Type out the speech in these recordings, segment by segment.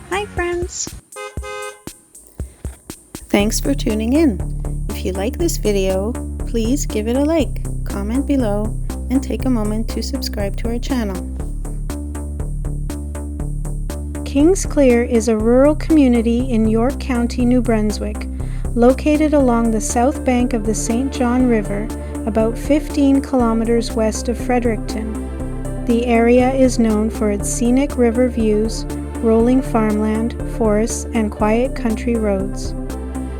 Hi friends! Thanks for tuning in. If you like this video, please give it a like, comment below, and take a moment to subscribe to our channel. Kingsclear is a rural community in York County, New Brunswick, located along the south bank of the St. John River, about 15 kilometers west of Fredericton. The area is known for its scenic river views, rolling farmland, forests, and quiet country roads.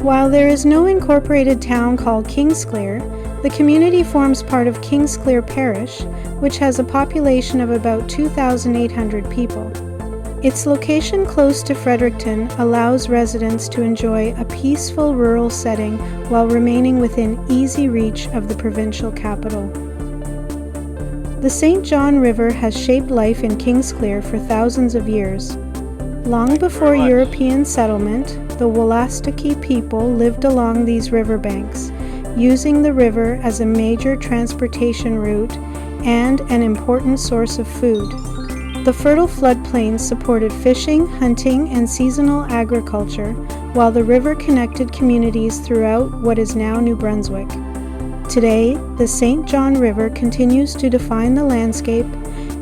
While there is no incorporated town called Kingsclear, the community forms part of Kingsclear Parish, which has a population of about 2,800 people. Its location close to Fredericton allows residents to enjoy a peaceful rural setting while remaining within easy reach of the provincial capital. The St. John River has shaped life in Kingsclear for thousands of years. Long before European settlement, the Wolastoqey people lived along these riverbanks, using the river as a major transportation route and an important source of food. The fertile floodplains supported fishing, hunting, and seasonal agriculture, while the river connected communities throughout what is now New Brunswick. Today, the St. John River continues to define the landscape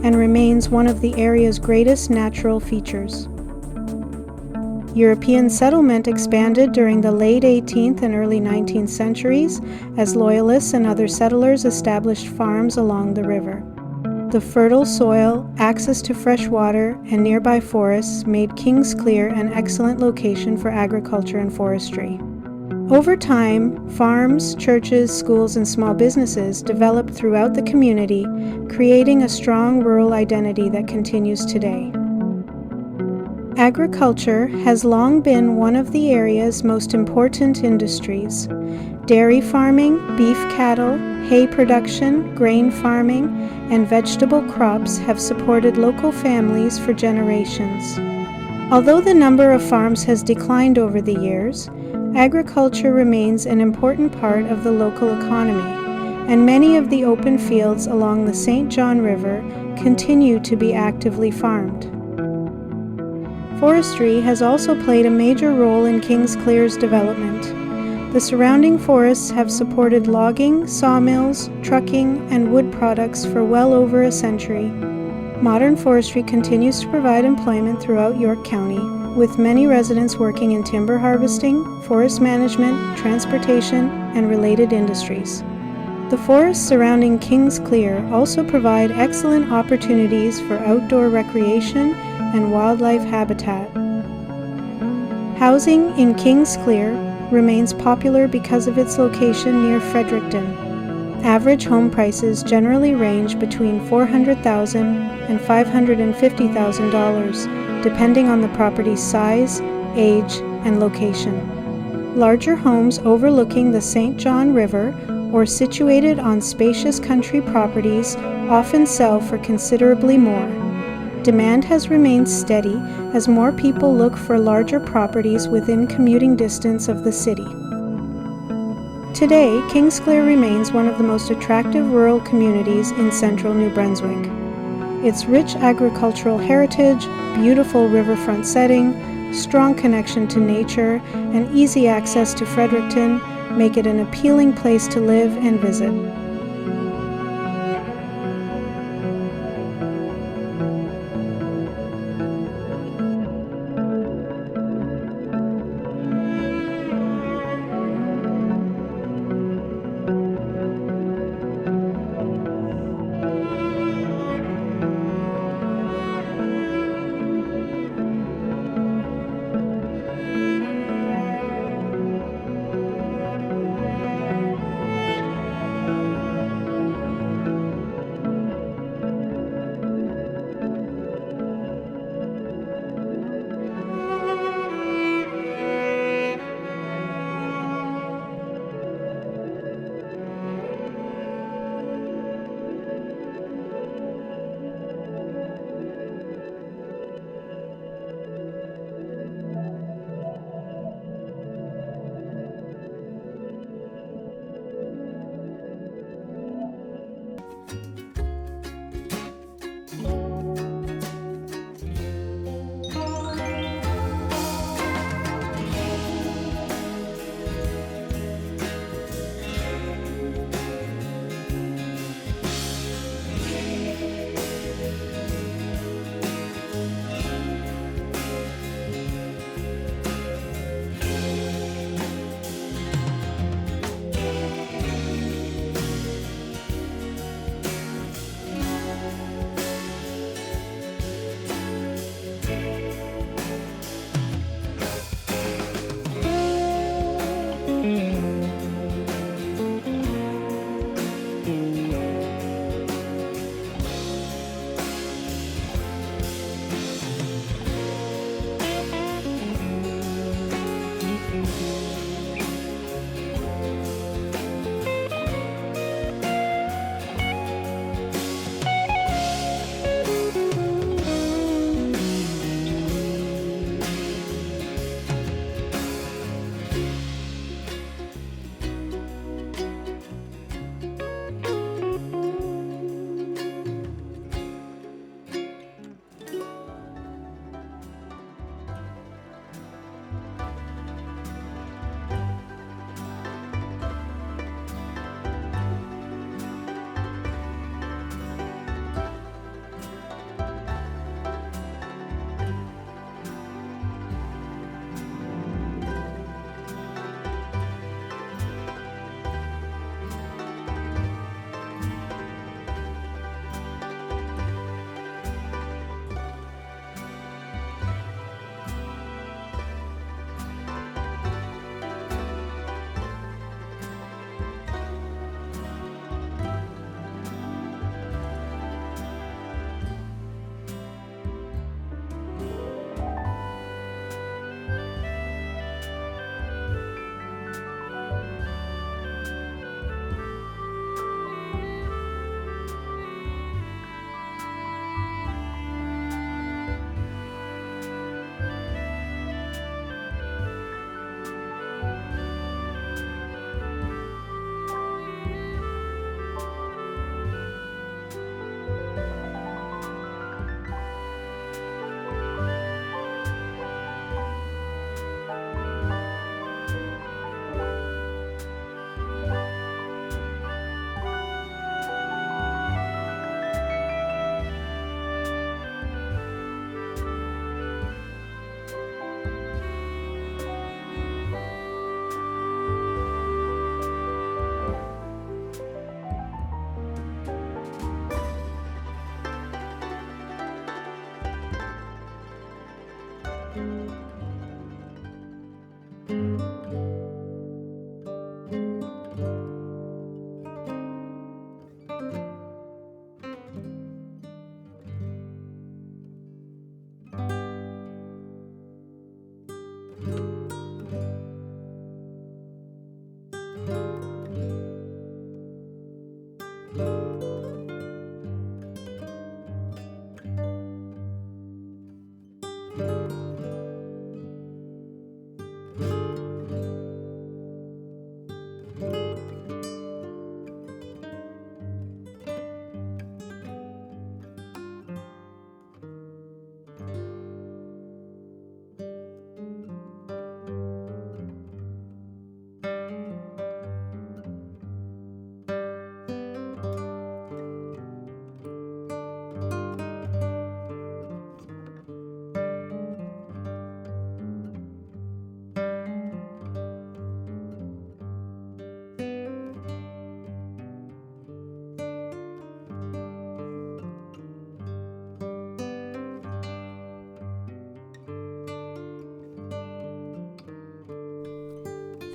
and remains one of the area's greatest natural features. European settlement expanded during the late 18th and early 19th centuries as loyalists and other settlers established farms along the river. The fertile soil, access to fresh water, and nearby forests made Kingsclear an excellent location for agriculture and forestry. Over time, farms, churches, schools, and small businesses developed throughout the community, creating a strong rural identity that continues today. Agriculture has long been one of the area's most important industries. Dairy farming, beef cattle, hay production, grain farming, and vegetable crops have supported local families for generations. Although the number of farms has declined over the years, agriculture remains an important part of the local economy, and many of the open fields along the St. John River continue to be actively farmed. Forestry has also played a major role in Kingsclear's development. The surrounding forests have supported logging, sawmills, trucking, and wood products for well over a century. Modern forestry continues to provide employment throughout York County, with many residents working in timber harvesting, forest management, transportation, and related industries. The forests surrounding Kingsclear also provide excellent opportunities for outdoor recreation and wildlife habitat. Housing in Kingsclear remains popular because of its location near Fredericton. Average home prices generally range between $400,000 and $550,000, depending on the property's size, age, and location. Larger homes overlooking the St. John River or situated on spacious country properties often sell for considerably more. Demand has remained steady as more people look for larger properties within commuting distance of the city. Today, Kingsclear remains one of the most attractive rural communities in central New Brunswick. Its rich agricultural heritage, beautiful riverfront setting, strong connection to nature, and easy access to Fredericton make it an appealing place to live and visit.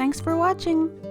Thanks for watching!